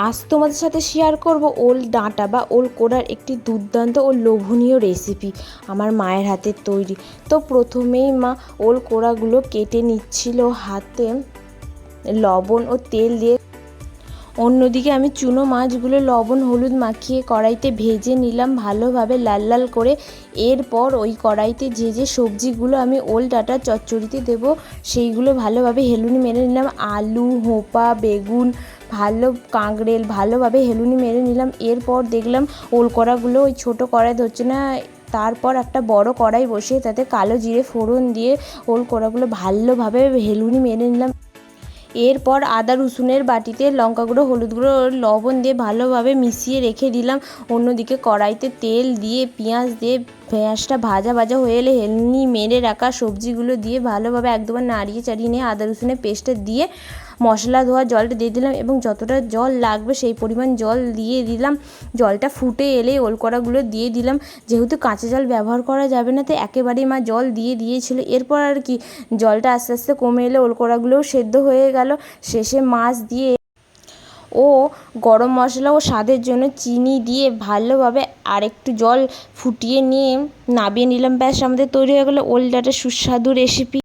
আজ তোমাদের সাথে শেয়ার করব ওল ডাঁটা বা ওল কোড়ার একটি দুর্দান্ত ও লোভনীয় রেসিপি আমার মায়ের হাতের তৈরি। তো প্রথমেই মা ওল কোড়াগুলো কেটে নিচ্ছিল হাতে লবণ ও তেল দিয়ে। অন্যদিকে আমি চুনো মাছগুলো লবণ হলুদ মাখিয়ে কড়াইতে ভেজে নিলাম ভালোভাবে লাল লাল করে। এরপর ওই কড়াইতে যে সবজিগুলো আমি ওল ডাঁটা চচ্চড়িতে দেবো সেইগুলো ভালোভাবে হেলুনি মেরে নিলাম। আলু, হোপা, বেগুন, কাঁকরেল ভালোভাবে হেলুনি মেরে নিলাম। এরপর দেখলাম ওল কড়াগুলো ওই ছোটো কড়াই ধরছে না, তারপর একটা বড় কড়াই বসিয়ে তাতে কালো জিরে ফোড়ন দিয়ে ওল কড়াগুলো ভালোভাবে হেলুনি মেরে নিলাম। এরপর আদা রসুনের বাটিতে লঙ্কা গুঁড়ো, হলুদ গুঁড়ো, লবণ দিয়ে ভালোভাবে মিশিয়ে রেখে দিলাম। অন্যদিকে কড়াইতে তেল দিয়ে পেঁয়াজটা ভাজা ভাজা হয়ে এলে হেলুনি মেরে রাখা সবজিগুলো দিয়ে ভালোভাবে এক দুবার নাড়িয়ে চাড়িয়ে নিয়ে আদা রসুনের পেস্টটা দিয়ে মশলা ধোয়া জলটা দিয়ে দিলাম এবং যতটা জল লাগবে সেই পরিমাণ জল দিয়ে দিলাম। জলটা ফুটে এলে ওল কড়াগুলো দিয়ে দিলাম। যেহেতু কাঁচা জল ব্যবহার করা যাবে না, তো একেবারেই মা জল দিয়ে দিয়েছিল। এরপর আর কি জলটা আস্তে আস্তে কমে এলে ওল কড়াগুলোও সেদ্ধ হয়ে গেল। শেষে মাছ দিয়ে ও গরম মশলা ও স্বাদের জন্য চিনি দিয়ে ভালোভাবে আরেকটু জল ফুটিয়ে নিয়ে নামিয়ে নিলাম। ব্যাস, আমাদের তৈরি হয়ে গেল ওল ডাঁটার সুস্বাদু রেসিপি।